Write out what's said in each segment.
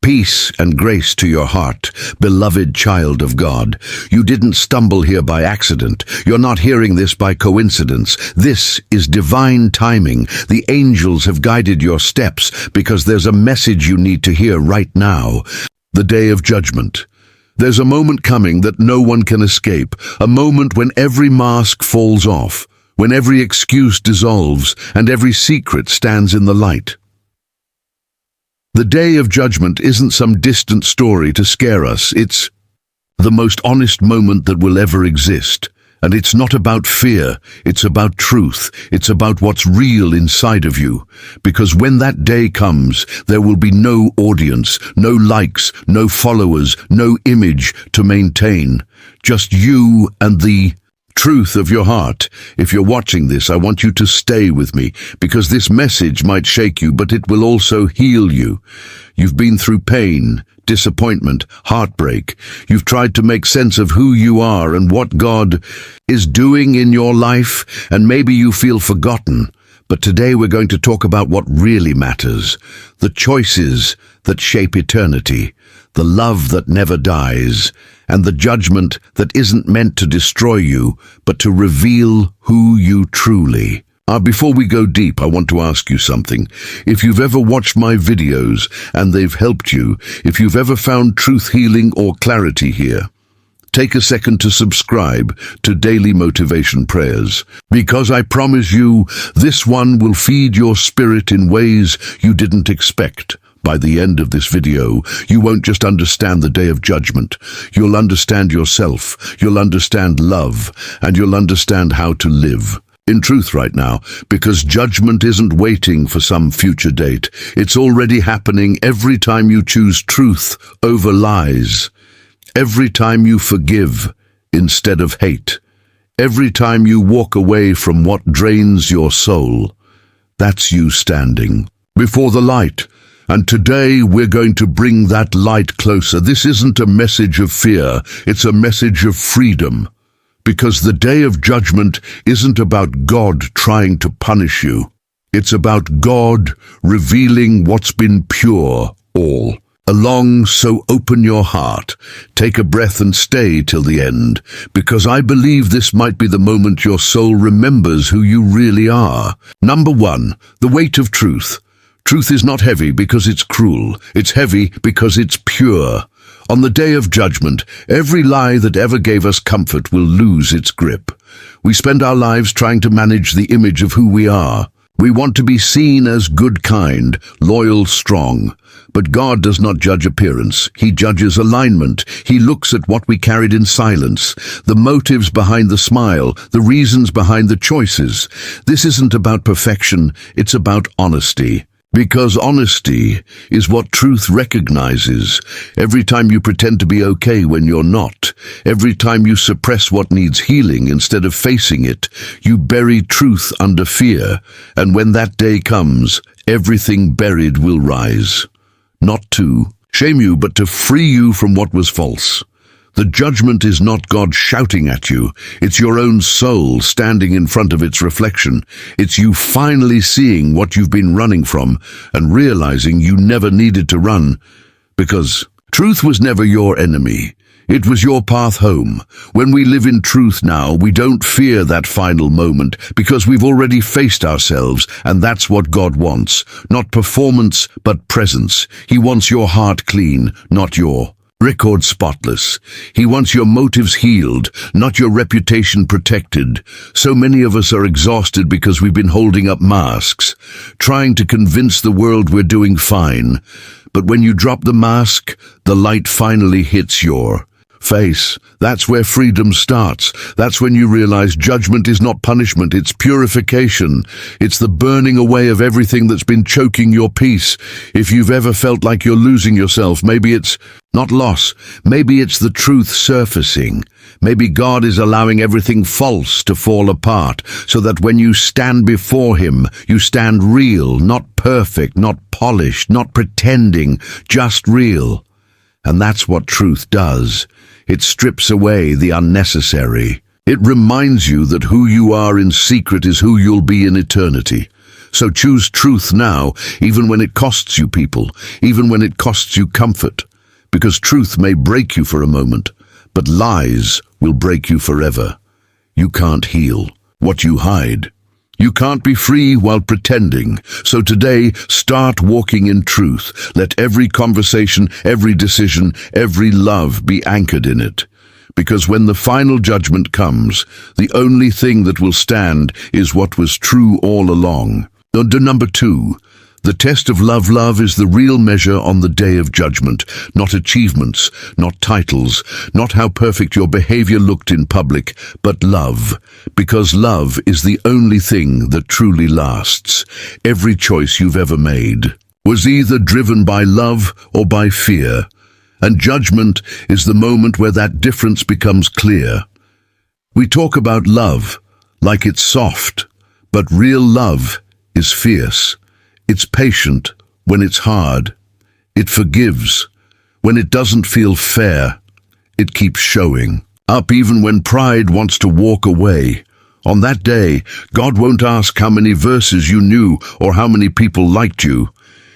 Peace and grace to your heart, beloved child of God. You didn't stumble here by accident. You're not hearing this by coincidence. This is divine timing. The angels have guided your steps because there's a message you need to hear right now. The day of judgment. There's a moment coming that no one can escape, a moment when every mask falls off, when every excuse dissolves and every secret stands in the light. The day of judgment isn't some distant story to scare us. It's the most honest moment that will ever exist. And it's not about fear, it's about truth. It's about what's real inside of you. Because when that day comes, there will be no audience, no likes, no followers, no image to maintain. Just you and the truth of your heart. If you're watching this, I want you to stay with me, because this message might shake you, but it will also heal you. You've been through pain, disappointment, heartbreak. You've tried to make sense of who you are and what God is doing in your life, and maybe you feel forgotten. But today we're going to talk about what really matters, the choices that shape eternity, the love that never dies, and the judgment that isn't meant to destroy you, but to reveal who you truly are. Before we go deep, I want to ask you something. If you've ever watched my videos and they've helped you, if you've ever found truth, healing, or clarity here, take a second to subscribe to Daily Motivation Prayers, because I promise you, this one will feed your spirit in ways you didn't expect. By the end of this video, you won't just understand the day of judgment. You'll understand yourself, you'll understand love, and you'll understand how to live in truth right now, because judgment isn't waiting for some future date. It's already happening every time you choose truth over lies. Every time you forgive instead of hate. Every time you walk away from what drains your soul. That's you standing before the light. And today we're going to bring that light closer. This isn't a message of fear, it's a message of freedom. Because the day of judgment isn't about God trying to punish you. It's about God revealing what's been pure all along. So open your heart, take a breath and stay till the end, because I believe this might be the moment your soul remembers who you really are. Number 1, the weight of truth. Truth is not heavy because it's cruel. It's heavy because it's pure. On the day of judgment, every lie that ever gave us comfort will lose its grip. We spend our lives trying to manage the image of who we are. We want to be seen as good, kind, loyal, strong. But God does not judge appearance. He judges alignment. He looks at what we carried in silence, the motives behind the smile, the reasons behind the choices. This isn't about perfection, it's about honesty. Because honesty is what truth recognizes. Every time you pretend to be okay when you're not, every time you suppress what needs healing instead of facing it, you bury truth under fear. And when that day comes, everything buried will rise. Not to shame you, but to free you from what was false. The judgment is not God shouting at you. It's your own soul standing in front of its reflection. It's you finally seeing what you've been running from and realizing you never needed to run, because truth was never your enemy. It was your path home. When we live in truth now, we don't fear that final moment because we've already faced ourselves, and that's what God wants. Not performance, but presence. He wants your heart clean, not your record spotless. He wants your motives healed, not your reputation protected. So many of us are exhausted because we've been holding up masks, trying to convince the world we're doing fine. But when you drop the mask, the light finally hits your face. That's where freedom starts. That's when you realize judgment is not punishment, it's purification. It's the burning away of everything that's been choking your peace. If you've ever felt like you're losing yourself, maybe it's not loss. Maybe it's the truth surfacing. Maybe God is allowing everything false to fall apart, so that when you stand before Him, you stand real, not perfect, not polished, not pretending, just real. And that's what truth does. It strips away the unnecessary. It reminds you that who you are in secret is who you'll be in eternity. So choose truth now, even when it costs you people, even when it costs you comfort. Because truth may break you for a moment, but lies will break you forever. You can't heal what you hide. You can't be free while pretending. So today, start walking in truth. Let every conversation, every decision, every love be anchored in it. Because when the final judgment comes, the only thing that will stand is what was true all along. Number 2, the test of love. Love is the real measure on the day of judgment, not achievements, not titles, not how perfect your behavior looked in public, but love. Because love is the only thing that truly lasts. Every choice you've ever made was either driven by love or by fear. And judgment is the moment where that difference becomes clear. We talk about love like it's soft, but real love is fierce. It's patient when it's hard. It forgives when it doesn't feel fair. It keeps showing up even when pride wants to walk away. On that day, God won't ask how many verses you knew or how many people liked you.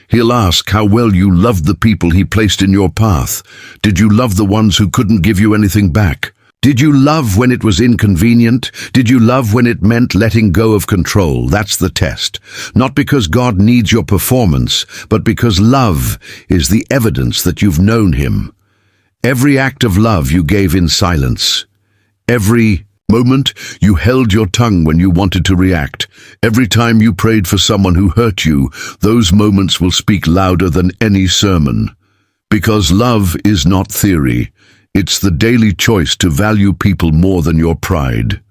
He'll ask how well you loved the people He placed in your path. Did you love the ones who couldn't give you anything back? Did you love when it was inconvenient? Did you love when it meant letting go of control? That's the test. Not because God needs your performance, but because love is the evidence that you've known Him. Every act of love you gave in silence. Every moment you held your tongue when you wanted to react. Every time you prayed for someone who hurt you, those moments will speak louder than any sermon. Because love is not theory. It's the daily choice to value people more than your pride.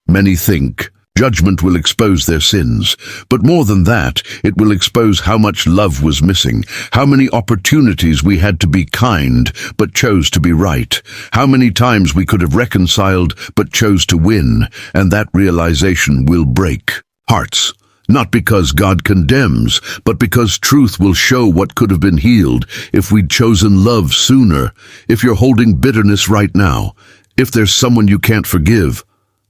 Many think judgment will expose their sins, but more than that, it will expose how much love was missing, how many opportunities we had to be kind but chose to be right, how many times we could have reconciled but chose to win, and that realization will break hearts. Not because God condemns, but because truth will show what could have been healed if we'd chosen love sooner. If you're holding bitterness right now, if there's someone you can't forgive,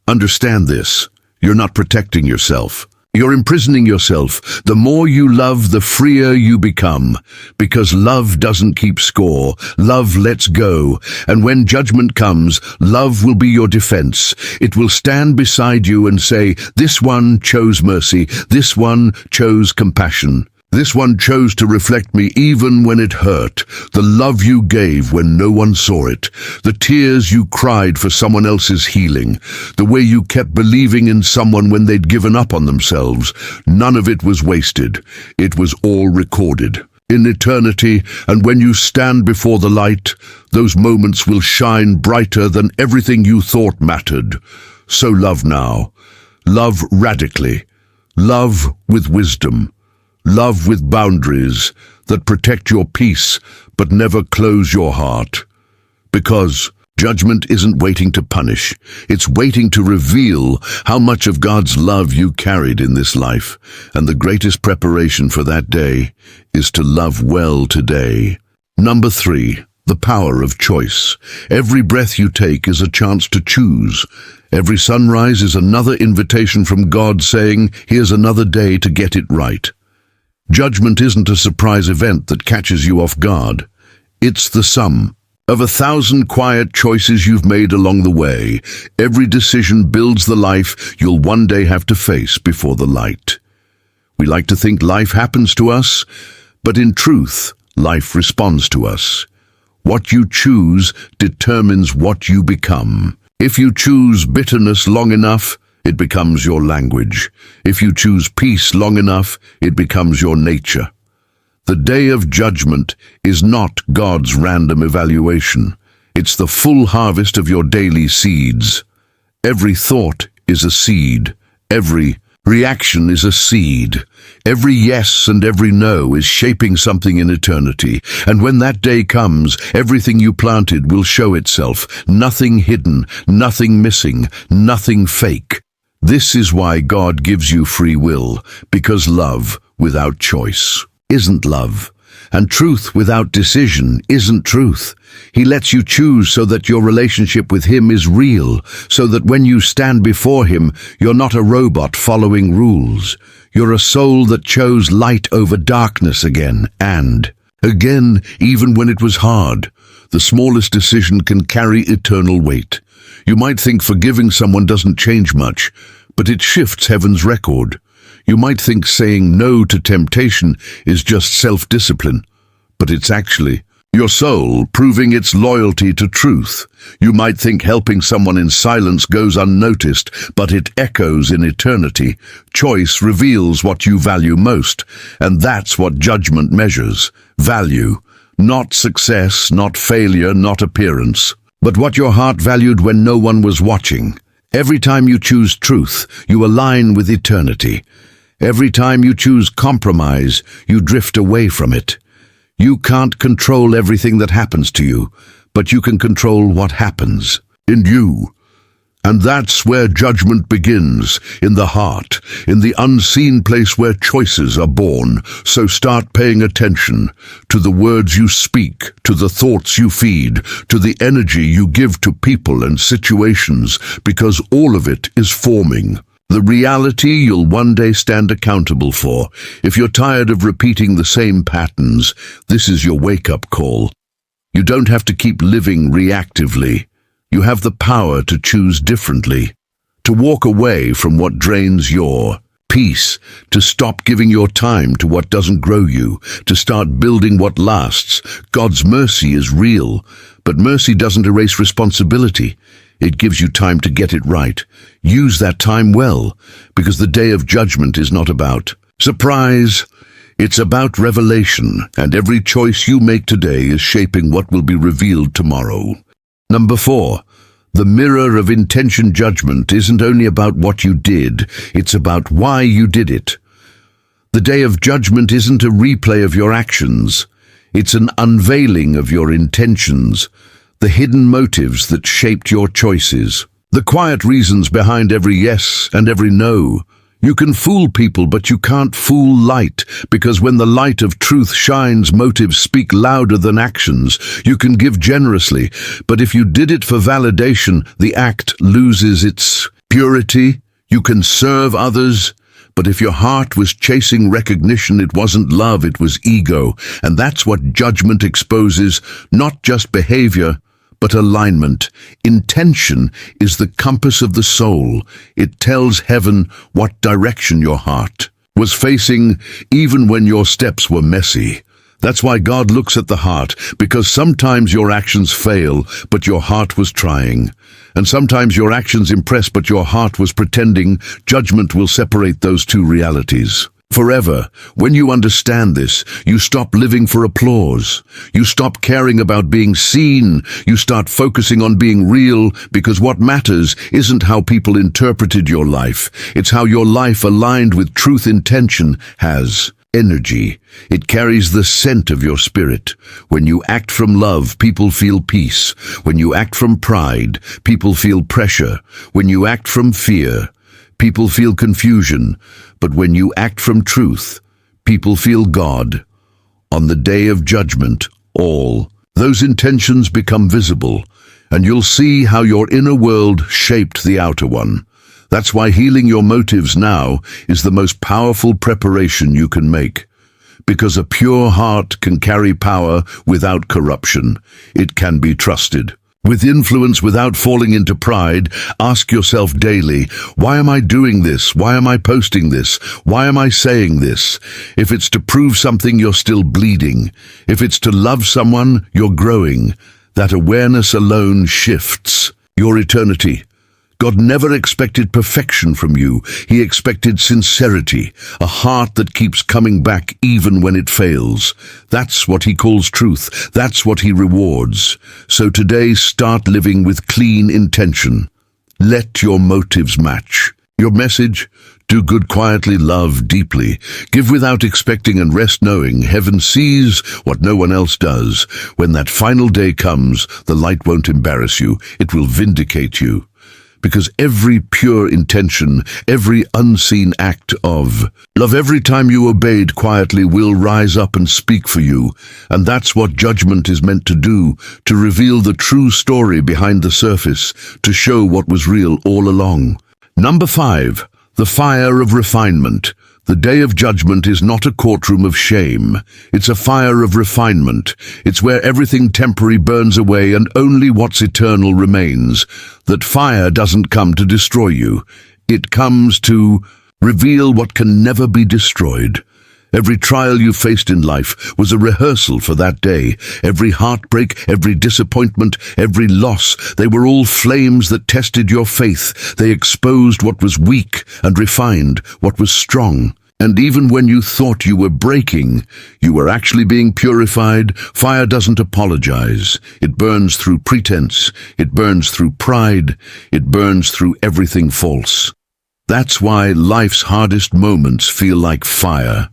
understand this. You're not protecting yourself. You're imprisoning yourself. The more you love, the freer you become. Because love doesn't keep score. Love lets go. And when judgment comes, love will be your defense. It will stand beside you and say, this one chose mercy. This one chose compassion. This one chose to reflect me even when it hurt. The love you gave when no one saw it. The tears you cried for someone else's healing. The way you kept believing in someone when they'd given up on themselves. None of it was wasted. It was all recorded in eternity, and when you stand before the light, those moments will shine brighter than everything you thought mattered. So love now. Love radically. Love with wisdom. Love with boundaries that protect your peace but never close your heart. Because judgment isn't waiting to punish. It's waiting to reveal how much of God's love you carried in this life. And the greatest preparation for that day is to love well today. Number 3, the power of choice. Every breath you take is a chance to choose. Every sunrise is another invitation from God saying, here's another day to get it right. Judgment isn't a surprise event that catches you off guard. It's the sum of 1,000 quiet choices you've made along the way. Every decision builds the life you'll one day have to face before the light. We like to think life happens to us, but in truth, life responds to us. What you choose determines what you become. If you choose bitterness long enough, it becomes your language. If you choose peace long enough, it becomes your nature. The day of judgment is not God's random evaluation. It's the full harvest of your daily seeds. Every thought is a seed. Every reaction is a seed. Every yes and every no is shaping something in eternity. And when that day comes, everything you planted will show itself. Nothing hidden, nothing missing, nothing fake. This is why God gives you free will, because love without choice isn't love. And truth without decision isn't truth. He lets you choose so that your relationship with him is real, so that when you stand before him, you're not a robot following rules. You're a soul that chose light over darkness again and again, even when it was hard. The smallest decision can carry eternal weight. You might think forgiving someone doesn't change much, but it shifts heaven's record. You might think saying no to temptation is just self-discipline, but it's actually your soul proving its loyalty to truth. You might think helping someone in silence goes unnoticed, but it echoes in eternity. Choice reveals what you value most, and that's what judgment measures. Value. Not success, not failure, not appearance, but what your heart valued when no one was watching. Every time you choose truth, you align with eternity. Every time you choose compromise, you drift away from it. You can't control everything that happens to you, but you can control what happens in you. And that's where judgment begins, in the heart, in the unseen place where choices are born. So start paying attention to the words you speak, to the thoughts you feed, to the energy you give to people and situations, because all of it is forming the reality you'll one day stand accountable for. If you're tired of repeating the same patterns, this is your wake-up call. You don't have to keep living reactively. You have the power to choose differently, to walk away from what drains your peace, to stop giving your time to what doesn't grow you, to start building what lasts. God's mercy is real, but mercy doesn't erase responsibility. It gives you time to get it right. Use that time well, because the day of judgment is not about surprise. It's about revelation, and every choice you make today is shaping what will be revealed tomorrow. Number 4. The mirror of intention. Judgment isn't only about what you did, it's about why you did it. The day of judgment isn't a replay of your actions. It's an unveiling of your intentions, the hidden motives that shaped your choices, the quiet reasons behind every yes and every no. You can fool people, but you can't fool light, because when the light of truth shines, motives speak louder than actions. You can give generously, but if you did it for validation, the act loses its purity. You can serve others, but if your heart was chasing recognition, it wasn't love, it was ego. And that's what judgment exposes, not just behavior, but alignment. Intention is the compass of the soul. It tells heaven what direction your heart was facing, even when your steps were messy. That's why God looks at the heart, because sometimes your actions fail, but your heart was trying. And sometimes your actions impress, but your heart was pretending. Judgment will separate those two realities forever. When you understand this, you stop living for applause. You stop caring about being seen. You start focusing on being real, because what matters isn't how people interpreted your life. It's how your life aligned with truth. Intention has energy. It carries the scent of your spirit. When you act from love, people feel peace. When you act from pride, people feel pressure. When you act from fear, people feel confusion. But when you act from truth, people feel God. On the day of judgment, all those intentions become visible, and you'll see how your inner world shaped the outer one. That's why healing your motives now is the most powerful preparation you can make. Because a pure heart can carry power without corruption. It can be trusted with influence without falling into pride. Ask yourself daily, why am I doing this? Why am I posting this? Why am I saying this? If it's to prove something, you're still bleeding. If it's to love someone, you're growing. That awareness alone shifts your eternity. God never expected perfection from you. He expected sincerity, a heart that keeps coming back even when it fails. That's what he calls truth. That's what he rewards. So today, start living with clean intention. Let your motives match. Your message: do good quietly, love deeply, give without expecting, and rest knowing heaven sees what no one else does. When that final day comes, the light won't embarrass you. It will vindicate you. because every pure intention, every unseen act of love, every time you obeyed quietly, will rise up and speak for you. And that's what judgment is meant to do, to reveal the true story behind the surface, to show what was real all along. Number 5, the fire of refinement. The day of judgment is not a courtroom of shame. It's a fire of refinement. It's where everything temporary burns away and only what's eternal remains. That fire doesn't come to destroy you. It comes to reveal what can never be destroyed. Every trial you faced in life was a rehearsal for that day. Every heartbreak, every disappointment, every loss, they were all flames that tested your faith. They exposed what was weak and refined what was strong. And even when you thought you were breaking, you were actually being purified. Fire doesn't apologize. It burns through pretense. It burns through pride. It burns through everything false. That's why life's hardest moments feel like fire.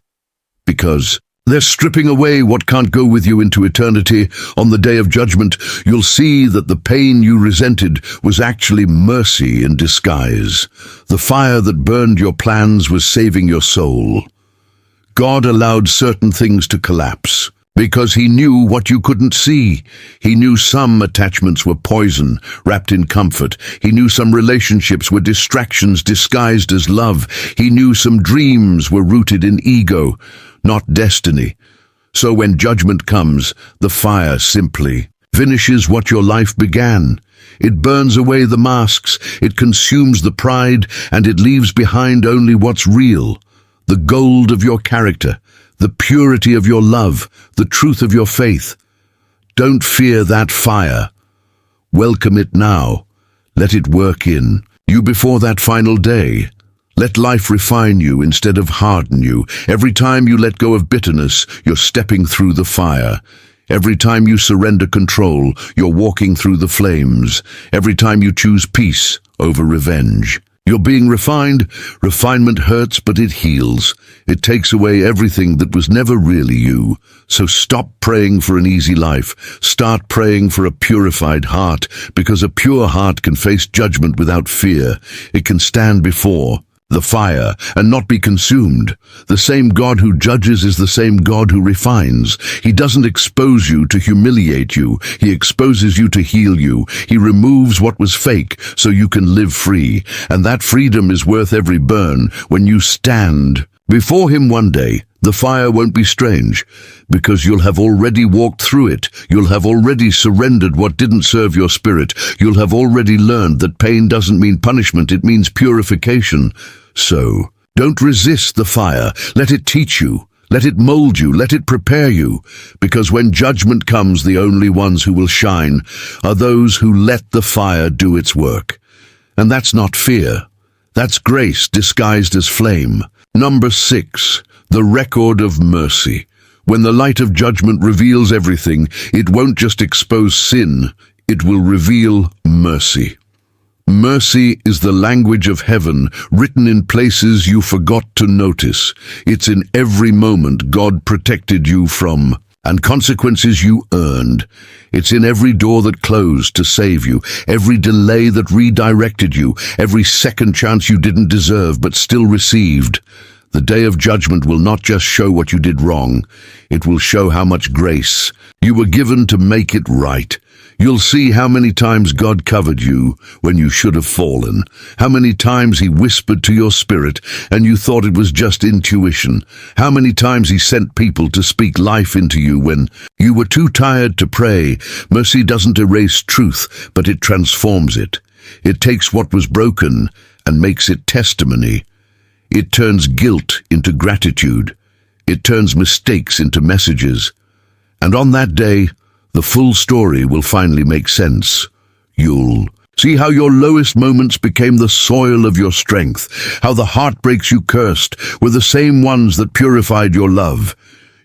Because they're stripping away what can't go with you into eternity. On the day of judgment, you'll see that the pain you resented was actually mercy in disguise. The fire that burned your plans was saving your soul. God allowed certain things to collapse because he knew what you couldn't see. He knew some attachments were poison wrapped in comfort. He knew some relationships were distractions disguised as love. He knew some dreams were rooted in ego, not destiny. So when judgment comes, the fire simply finishes what your life began. It burns away the masks, it consumes the pride, and it leaves behind only what's real. The gold of your character, the purity of your love, the truth of your faith. Don't fear that fire. Welcome it now. Let it work in you before that final day. Let life refine you instead of harden you. Every time you let go of bitterness, you're stepping through the fire. Every time you surrender control, you're walking through the flames. Every time you choose peace over revenge, you're being refined. Refinement hurts, but it heals. It takes away everything that was never really you. So stop praying for an easy life. Start praying for a purified heart, because a pure heart can face judgment without fear. It can stand before the fire and not be consumed. The same God who judges is the same God who refines. He doesn't expose you to humiliate you. He exposes you to heal you. He removes what was fake so you can live free. And that freedom is worth every burn. When you stand before him one day, the fire won't be strange, because you'll have already walked through it. You'll have already surrendered what didn't serve your spirit. You'll have already learned that pain doesn't mean punishment, it means purification. So, don't resist the fire. Let it teach you. Let it mold you. Let it prepare you. Because when judgment comes, the only ones who will shine are those who let the fire do its work. And that's not fear. That's grace disguised as flame. Number 6. The record of mercy. When the light of judgment reveals everything, it won't just expose sin, it will reveal mercy. Mercy is the language of heaven, written in places you forgot to notice. It's in every moment God protected you from, and consequences you earned. It's in every door that closed to save you, every delay that redirected you, every second chance you didn't deserve but still received. The day of judgment will not just show what you did wrong, it will show how much grace you were given to make it right. You'll see how many times God covered you when you should have fallen, how many times he whispered to your spirit and you thought it was just intuition, how many times he sent people to speak life into you when you were too tired to pray. Mercy doesn't erase truth, but it transforms it. It takes what was broken and makes it testimony. It turns guilt into gratitude. It turns mistakes into messages. And on that day, the full story will finally make sense. You'll see how your lowest moments became the soil of your strength, how the heartbreaks you cursed were the same ones that purified your love.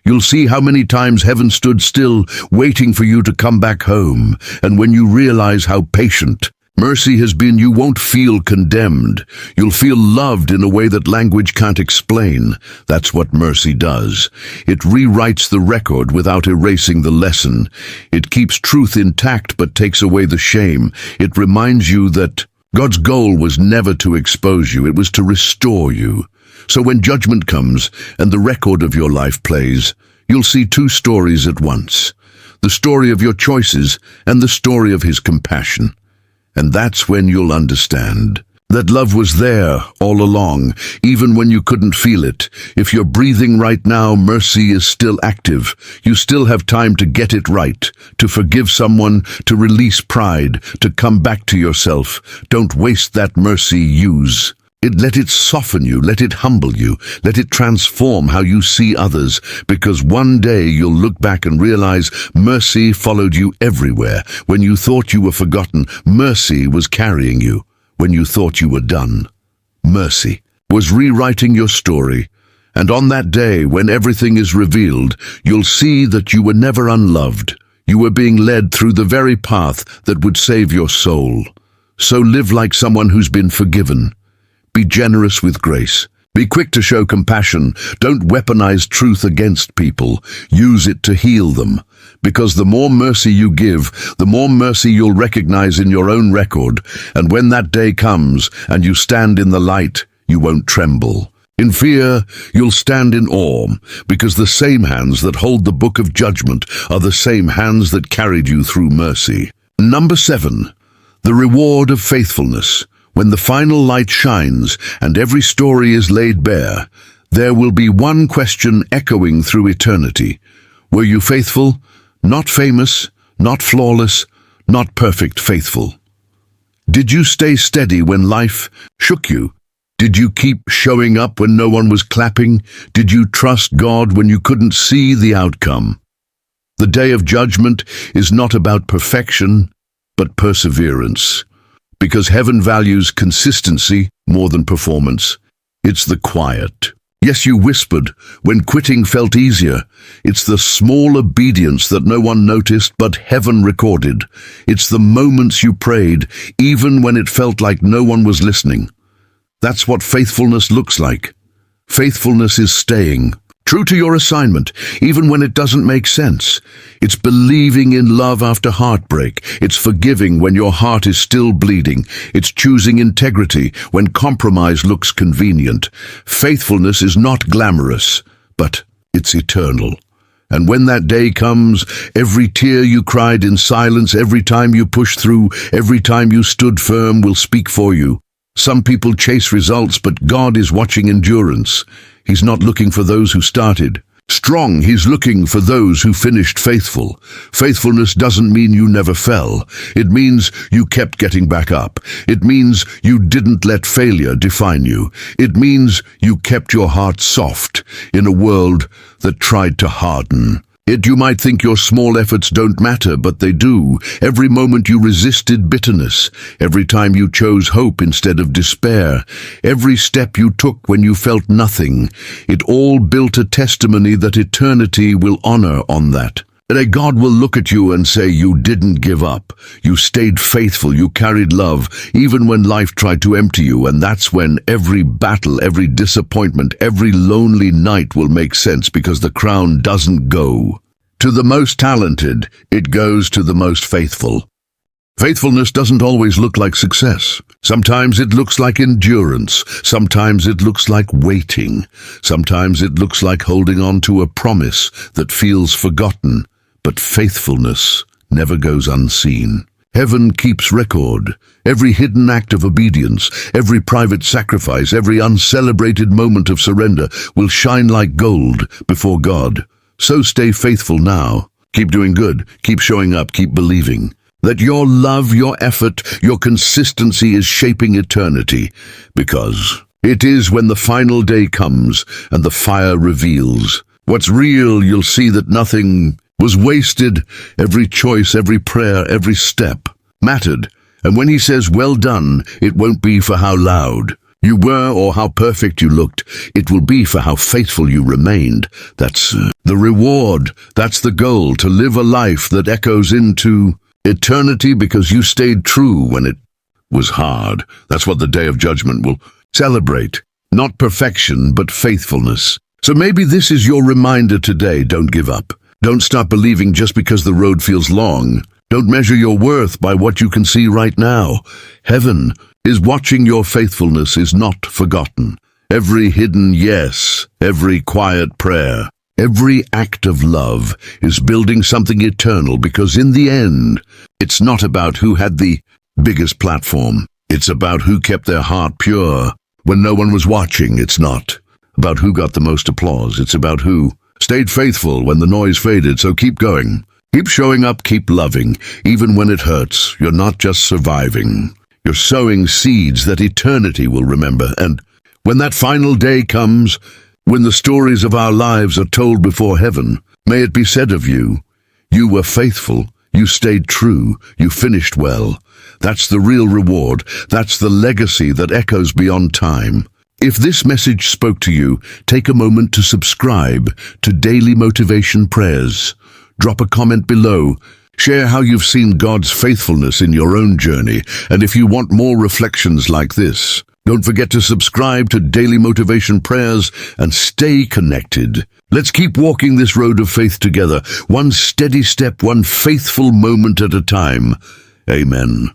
You'll see how many times heaven stood still, waiting for you to come back home. And when you realize how patient mercy has been, you won't feel condemned. You'll feel loved in a way that language can't explain. That's what mercy does. It rewrites the record without erasing the lesson. It keeps truth intact but takes away the shame. It reminds you that God's goal was never to expose you, it was to restore you. So when judgment comes and the record of your life plays, you'll see two stories at once. The story of your choices and the story of his compassion. And that's when you'll understand that love was there all along, even when you couldn't feel it. If you're breathing right now, mercy is still active. You still have time to get it right, to forgive someone, to release pride, to come back to yourself. Don't waste that mercy. Use it. Let it soften you, let it humble you, let it transform how you see others, because one day you'll look back and realize mercy followed you everywhere. When you thought you were forgotten, mercy was carrying you. When you thought you were done, mercy was rewriting your story. And on that day, when everything is revealed, you'll see that you were never unloved. You were being led through the very path that would save your soul. So live like someone who's been forgiven. Be generous with grace. Be quick to show compassion. Don't weaponize truth against people. Use it to heal them. Because the more mercy you give, the more mercy you'll recognize in your own record. And when that day comes and you stand in the light, you won't tremble. In fear, you'll stand in awe, because the same hands that hold the book of judgment are the same hands that carried you through mercy. Number 7, the reward of faithfulness. When the final light shines and every story is laid bare, there will be one question echoing through eternity. Were you faithful? Not famous, not flawless, not perfect, faithful. Did you stay steady when life shook you? Did you keep showing up when no one was clapping? Did you trust God when you couldn't see the outcome? The day of judgment is not about perfection, but perseverance. Because heaven values consistency more than performance. It's the quiet. Yes, you whispered when quitting felt easier. It's the small obedience that no one noticed but heaven recorded. It's the moments you prayed, even when it felt like no one was listening. That's what faithfulness looks like. Faithfulness is staying true to your assignment, even when it doesn't make sense. It's believing in love after heartbreak. It's forgiving when your heart is still bleeding. It's choosing integrity when compromise looks convenient. Faithfulness is not glamorous, but it's eternal. And when that day comes, every tear you cried in silence, every time you pushed through, every time you stood firm will speak for you. Some people chase results, but God is watching endurance. He's not looking for those who started strong. He's looking for those who finished faithful. Faithfulness doesn't mean you never fell. It means you kept getting back up. It means you didn't let failure define you. It means you kept your heart soft in a world that tried to harden. You might think your small efforts don't matter, but they do. Every moment you resisted bitterness, every time you chose hope instead of despair, every step you took when you felt nothing, it all built a testimony that eternity will honor on that. God will look at you and say, you didn't give up. You stayed faithful. You carried love, even when life tried to empty you. And that's when every battle, every disappointment, every lonely night will make sense, because the crown doesn't go to the most talented. It goes to the most faithful. Faithfulness doesn't always look like success. Sometimes it looks like endurance. Sometimes it looks like waiting. Sometimes it looks like holding on to a promise that feels forgotten. But faithfulness never goes unseen. Heaven keeps record. Every hidden act of obedience, every private sacrifice, every uncelebrated moment of surrender will shine like gold before God. So stay faithful now. Keep doing good. Keep showing up. Keep believing that your love, your effort, your consistency is shaping eternity. Because it is when the final day comes and the fire reveals what's real, you'll see that nothing was wasted. Every choice, every prayer, every step mattered. And when he says, well done, it won't be for how loud you were or how perfect you looked. It will be for how faithful you remained. That's the reward. That's the goal, to live a life that echoes into eternity because you stayed true when it was hard. That's what the day of judgment will celebrate. Not perfection, but faithfulness. So maybe this is your reminder today. Don't give up. Don't stop believing just because the road feels long. Don't measure your worth by what you can see right now. Heaven is watching your faithfulness is not forgotten. Every hidden yes, every quiet prayer, every act of love is building something eternal, because in the end, it's not about who had the biggest platform. It's about who kept their heart pure when no one was watching. It's not about who got the most applause. It's about who stayed faithful when the noise faded. So keep going. Keep showing up, keep loving, even when it hurts. You're not just surviving. You're sowing seeds that eternity will remember. And when that final day comes, when the stories of our lives are told before heaven, may it be said of you, you were faithful, you stayed true, you finished well. That's the real reward. That's the legacy that echoes beyond time. If this message spoke to you, take a moment to subscribe to Daily Motivation Prayers. Drop a comment below. Share how you've seen God's faithfulness in your own journey. And if you want more reflections like this, don't forget to subscribe to Daily Motivation Prayers and stay connected. Let's keep walking this road of faith together, one steady step, one faithful moment at a time. Amen.